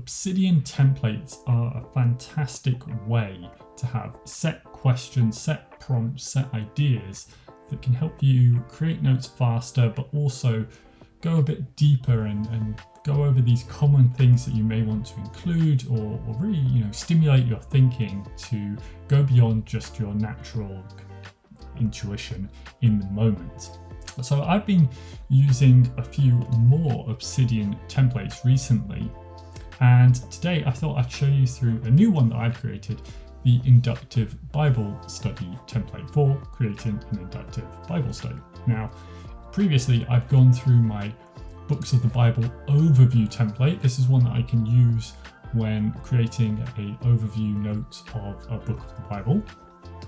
Obsidian templates are a fantastic way to have set questions, set prompts, set ideas that can help you create notes faster, but also go a bit deeper and go over these common things that you may want to include or really, stimulate your thinking to go beyond just your natural intuition in the moment. So I've been using a few more Obsidian templates recently, and today I thought I'd show you through a new one that I've created, the Inductive Bible Study template for creating an inductive Bible study. Now, previously I've gone through my Books of the Bible overview template. This is one that I can use when creating an overview note of a book of the Bible.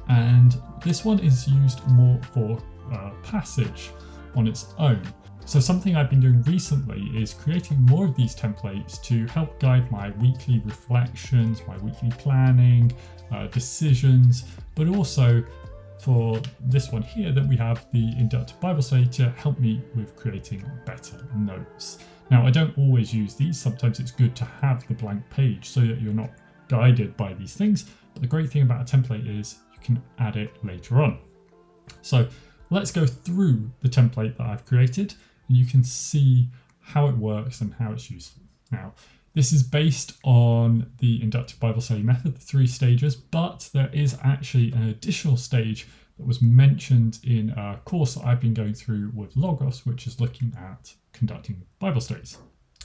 And this one is used more for a passage on its own. So something I've been doing recently is creating more of these templates to help guide my weekly reflections, my weekly planning, decisions, but also for this one here that we have the Inductive Bible Study to help me with creating better notes. Now, I don't always use these. Sometimes it's good to have the blank page so that you're not guided by these things. But the great thing about a template is you can add it later on. So let's go through the template that I've created and you can see how it works and how it's useful. Now, this is based on the Inductive Bible Study method, the 3 stages, but there is actually an additional stage that was mentioned in a course that I've been going through with Logos, which is looking at conducting Bible studies.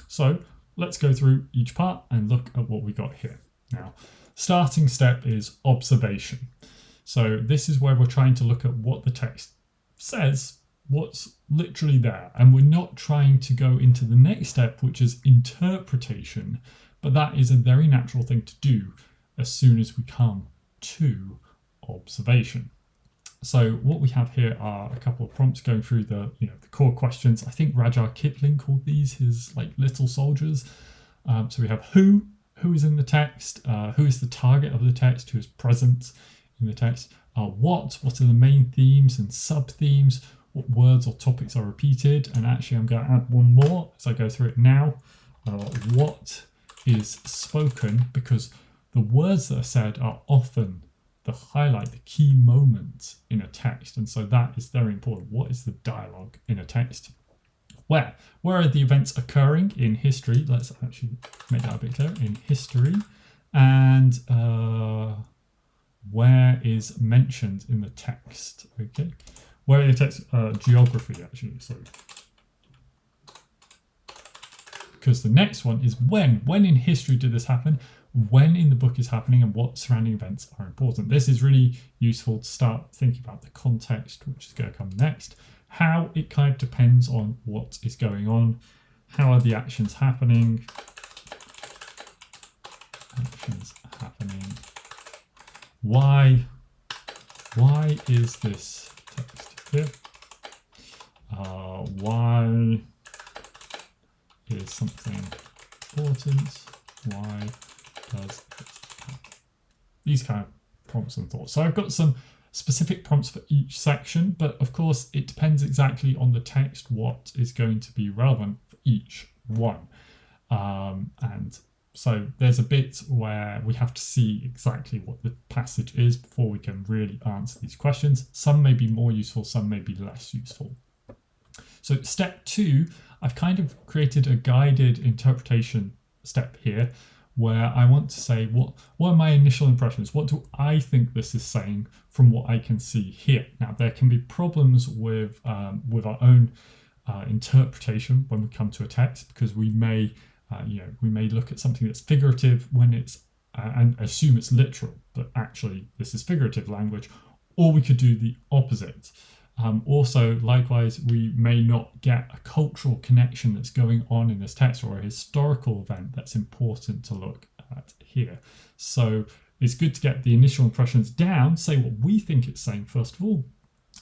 So let's go through each part and look at what we got here. Now, starting step is observation. So this is where we're trying to look at what the text says, what's literally there. And we're not trying to go into the next step, which is interpretation, but that is a very natural thing to do as soon as we come to observation. So what we have here are a couple of prompts going through the core questions. I think Rudyard Kipling called these his little soldiers. So we have who is in the text, who is the target of the text, who is present in the text, what are the main themes and sub-themes, what words or topics are repeated, and actually I'm going to add one more as I go through it now. What is spoken, because the words that are said are often the highlight, the key moments in a text, and so that is very important. What is the dialogue in a text? Where are the events occurring in history? Let's actually make that a bit clearer. In history, and where is mentioned in the text? Okay. Where in the text? Geography, actually. So, because the next one is when. When in history did this happen? When in the book is happening, and what surrounding events are important. This is really useful to start thinking about the context, which is going to come next. How, it kind of depends on what is going on. How are the actions happening? Actions happening. Why is this text here? Why is something important? Why does it happen? These kind of prompts and thoughts. So I've got some specific prompts for each section, but of course it depends exactly on the text what is going to be relevant for each one. And so there's a bit where we have to see exactly what the passage is before we can really answer these questions. Some may be more useful, some may be less useful. So step 2, I've kind of created a guided interpretation step here where I want to say what are my initial impressions? What do I think this is saying from what I can see here? Now, there can be problems with our own interpretation when we come to a text, because we may look at something that's figurative when it's and assume it's literal, but actually this is figurative language, or we could do the opposite. Also, likewise, we may not get a cultural connection that's going on in this text or a historical event that's important to look at here. So it's good to get the initial impressions down, say what we think it's saying first of all,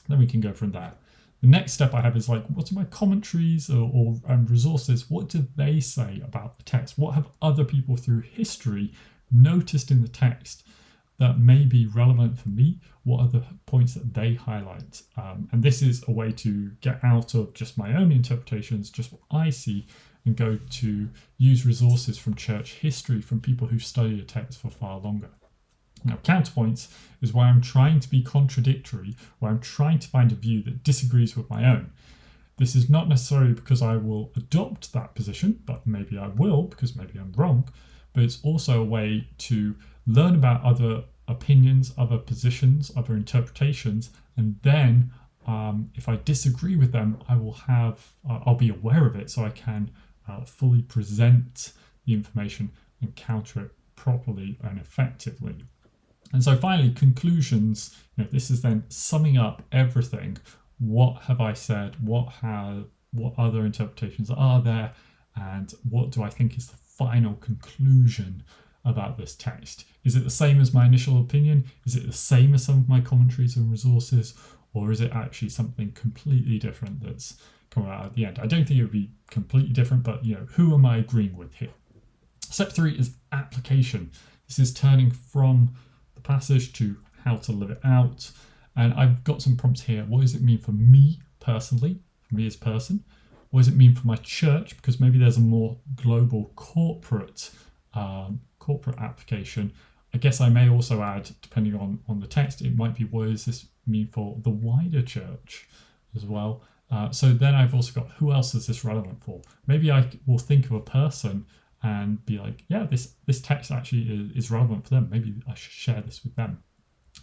then we can go from there. The next step I have is what are my commentaries and resources? What do they say about the text? What have other people through history noticed in the text that may be relevant for me? What are the points that they highlight? And this is a way to get out of just my own interpretations, just what I see, and go to use resources from church history from people who've studied a text for far longer. Now, counterpoints is where I'm trying to be contradictory, where I'm trying to find a view that disagrees with my own. This is not necessarily because I will adopt that position, but maybe I will because maybe I'm wrong, but it's also a way to learn about other opinions, other positions, other interpretations, and then if I disagree with them, I'll be aware of it so I can fully present the information and counter it properly and effectively. And so finally, conclusions. This is then summing up everything. What have I said? What other interpretations are there? And what do I think is the final conclusion about this text? Is it the same as my initial opinion? Is it the same as some of my commentaries and resources? Or is it actually something completely different that's coming out at the end? I don't think it would be completely different, but who am I agreeing with here? Step 3 is application. This is turning from the passage to how to live it out. And I've got some prompts here. What does it mean for me personally, for me as a person? What does it mean for my church? Because maybe there's a more global corporate application. I guess I may also add, depending on the text, it might be what does this mean for the wider church as well. So then I've also got who else is this relevant for? Maybe I will think of a person and be like, yeah, this text actually is relevant for them. Maybe I should share this with them.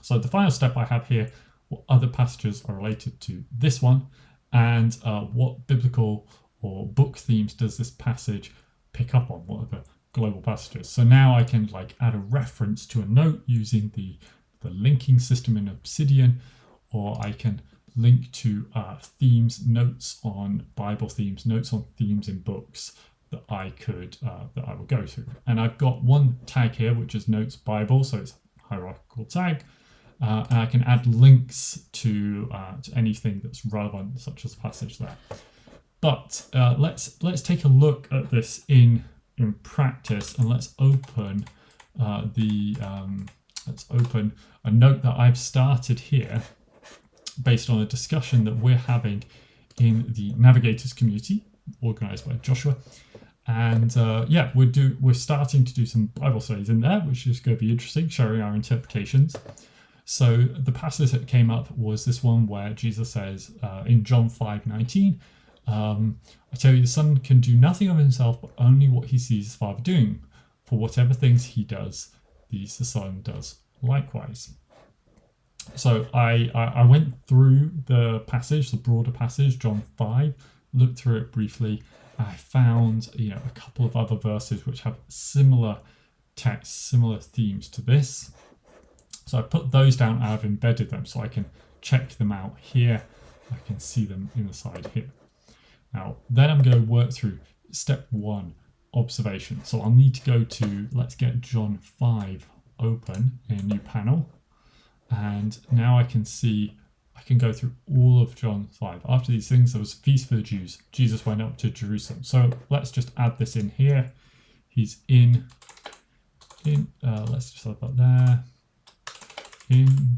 So the final step I have here, what other passages are related to this one, and what biblical or book themes does this passage pick up on? What are the global passages? So now I can add a reference to a note using the linking system in Obsidian, or I can link to themes, notes on Bible themes, notes on themes in books that I will go through. And I've got one tag here, which is Notes Bible, so it's a hierarchical tag. And I can add links to anything that's relevant, such as the passage there. But let's take a look at this in practice, and let's open a note that I've started here based on a discussion that we're having in the Navigators community, organised by Joshua. And we're starting to do some Bible studies in there, which is going to be interesting, sharing our interpretations. So the passage that came up was this one where Jesus says in John 5:19, I tell you, the Son can do nothing of himself, but only what he sees his Father doing. For whatever things he does, these the Son does likewise. So I went through the passage, the broader passage, John 5, looked through it briefly. I found a couple of other verses which have similar texts, similar themes to this. So I put those down and I've embedded them so I can check them out here. I can see them in the side here. Now, then I'm going to work through step 1, observation. So I'll need to go to, let's get John 5 open in a new panel. And now I can go through all of John 5. After these things, there was a feast for the Jews. Jesus went up to Jerusalem. So let's just add this in here. He's let's just add that there. In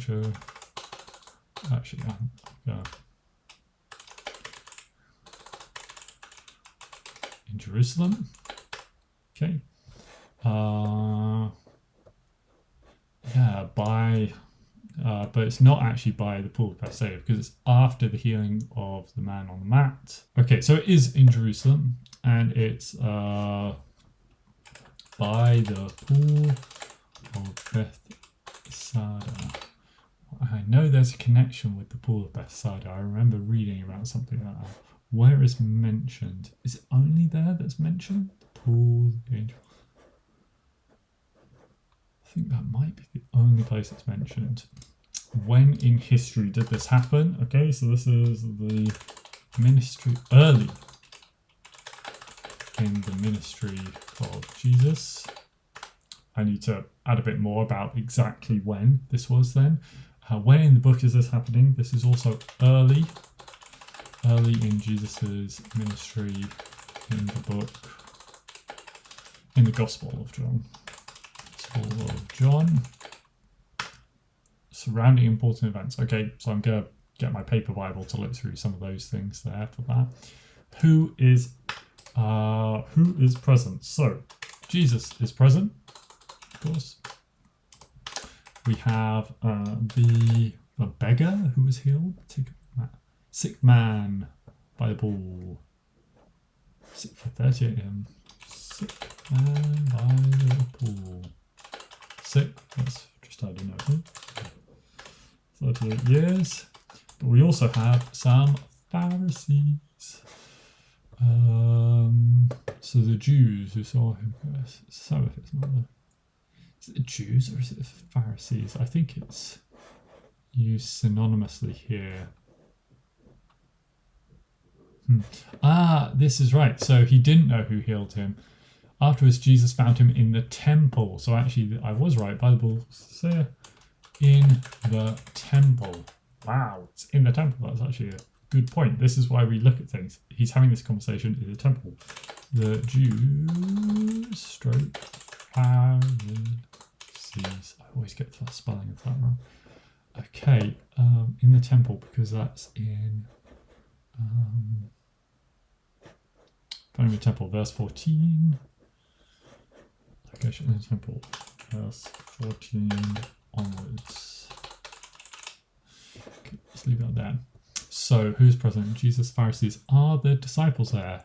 Jerusalem. Okay. But it's not actually by the pool of Bethsaida because it's after the healing of the man on the mat. Okay, so it is in Jerusalem, and it's by the pool of Bethsaida. I know there's a connection with the pool of Bethsaida. I remember reading about something like that. Where is mentioned? Is it only there that's mentioned? The pool, the angel. I think that might be the only place it's mentioned. When in history did this happen? Okay, so this is the ministry, early in the ministry of Jesus. I need to add a bit more about exactly when this was then. When in the book is this happening? This is also early in Jesus's ministry in the book, in the Gospel of John. Surrounding important events. Okay, so I'm going to get my paper Bible to look through some of those things there for that. Who is Who is present? So, Jesus is present, of course. We have the beggar who was healed. Sick man by the pool. Sick for 38 a.m. Sick man by the pool. Sick, that's just I don't know. 38 years. But we also have some Pharisees. So the Jews who saw him first. So it's not is it the Jews or is it the Pharisees? I think it's used synonymously here. This is right. So he didn't know who healed him. Afterwards, Jesus found him in the temple. So actually, I was right. Bible says in the temple. Wow, it's in the temple. That's actually a good point. This is why we look at things. He's having this conversation in the temple. The Jews stroke Pharisees. I always get the spelling of that wrong. Okay, in the temple, because that's in finding the temple, verse 14. Location in the temple, verse 14 onwards. Okay, let's leave that there. So, who's present? Jesus, Pharisees. Are the disciples there?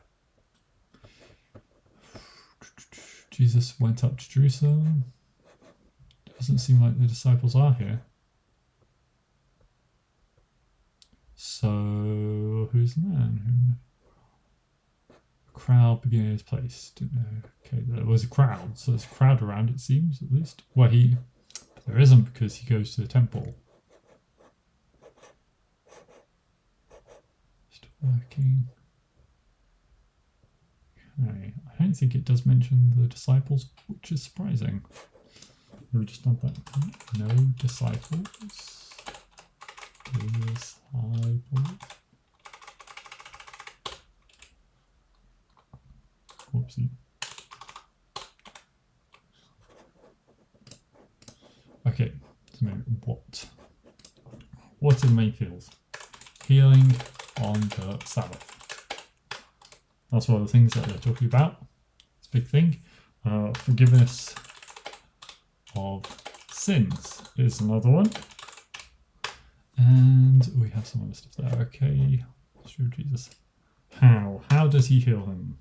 Jesus went up to Jerusalem. Doesn't seem like the disciples are here. So, who's the man? A crowd began his place. Didn't know. Okay, there was a crowd. So there's a crowd around, it seems, at least. Well, there isn't because he goes to the temple. Just working. Okay, I don't think it does mention the disciples, which is surprising. We just done that. No disciples. Disciples. Whoopsie. Okay, so what are the main fields? Healing on the Sabbath. That's one of the things that they're talking about. It's a big thing. Forgiveness of sins is another one. And we have some other stuff there. Okay, show Jesus. How does he heal him?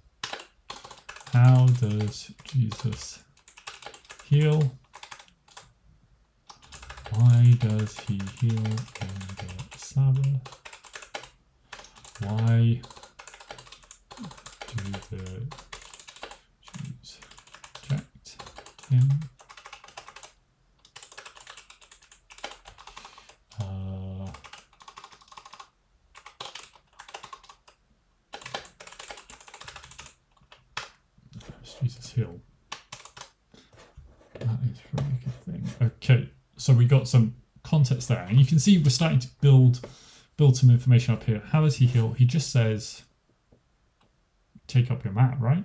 How does Jesus heal? Why does he heal on the Sabbath? Why do the Jews reject him? Jesus heal. That is really a good thing. Okay, so we got some context there, and you can see we're starting to build some information up here. How does he heal? He just says, take up your mat, right?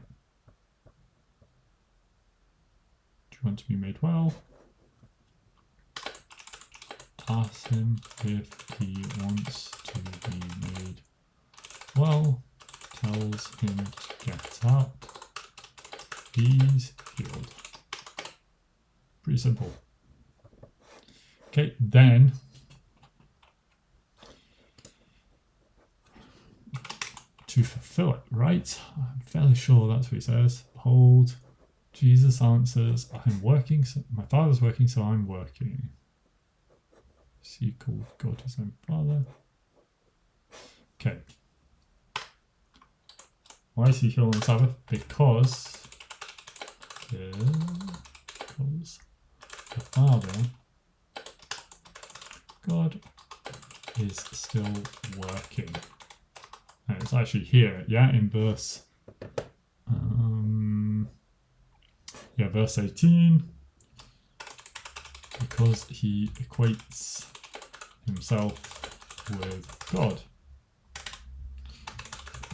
Do you want to be made well? Ask him if he wants to be made well. Tells him to get up. He's healed. Pretty simple. Okay, then to fulfill it, right? I'm fairly sure that's what he says. Behold, Jesus answers, I'm working, so my Father's working, so I'm working. So he called God his own Father. Okay. Why is he healed on the Sabbath? Because the Father, God, is still working. And it's actually here, yeah, in verse, verse 18, because he equates himself with God.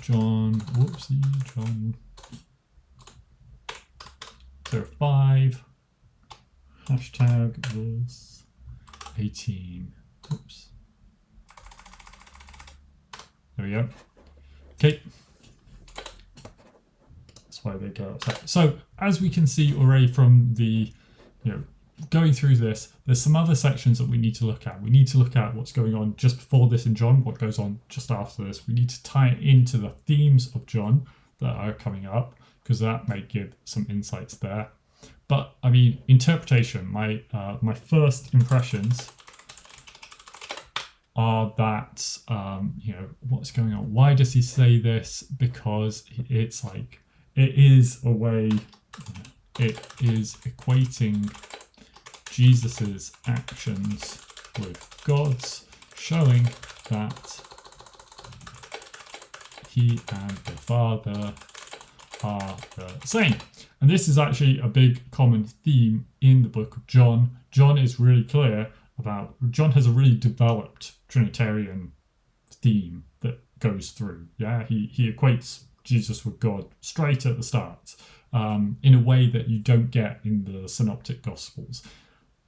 John 05, hashtag verse 18. Oops. There we go. Okay. that's why they get upset. So as we can see already from the, going through this, there's some other sections that we need to look at. We need to look at what's going on just before this in John, what goes on just after this. We need to tie it into the themes of John that are coming up, because that may give some insights there. But I mean, interpretation, my first impressions are that, what's going on? Why does he say this? Because it's like, it is a way, it is equating Jesus's actions with God's, showing that he and the Father are the same. And this is actually a big common theme in the book of John. John is really clear about, John has a really developed Trinitarian theme that goes through. Yeah, he equates Jesus with God straight at the start, in a way that you don't get in the Synoptic Gospels.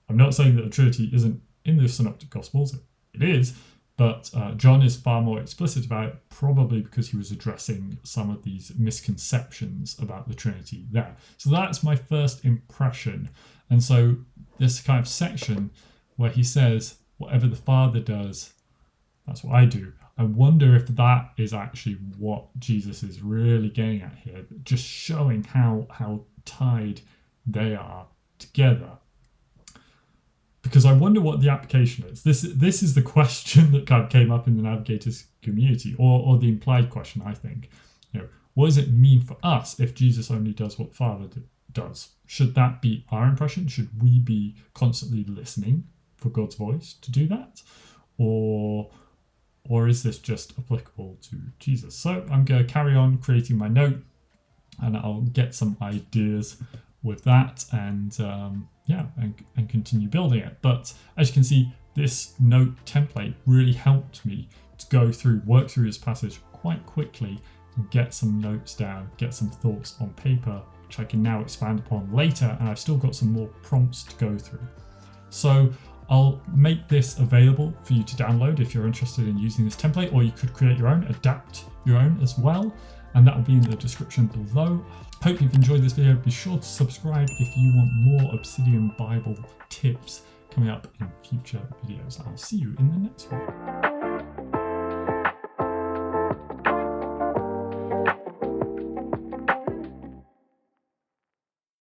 I'm not saying that the Trinity isn't in the Synoptic Gospels, it is, but John is far more explicit about it, probably because he was addressing some of these misconceptions about the Trinity there. So that's my first impression. And so this kind of section where he says, whatever the Father does, that's what I do. I wonder if that is actually what Jesus is really getting at here, just showing how tied they are together. Because I wonder what the application is. This is the question that kind of came up in the Navigators community, or the implied question, I think. What does it mean for us if Jesus only does what the Father does? Should that be our impression? Should we be constantly listening for God's voice to do that? Or is this just applicable to Jesus? So I'm going to carry on creating my note, and I'll get some ideas with that, and continue building it. But as you can see, this note template really helped me to work through this passage quite quickly and get some notes down, get some thoughts on paper, which I can now expand upon later, and I've still got some more prompts to go through. So I'll make this available for you to download if you're interested in using this template, or you could create your own, adapt your own as well, and that will be in the description below. Hope you've enjoyed this video. Be sure to subscribe if you want more Obsidian Bible tips coming up in future videos. I'll see you in the next one.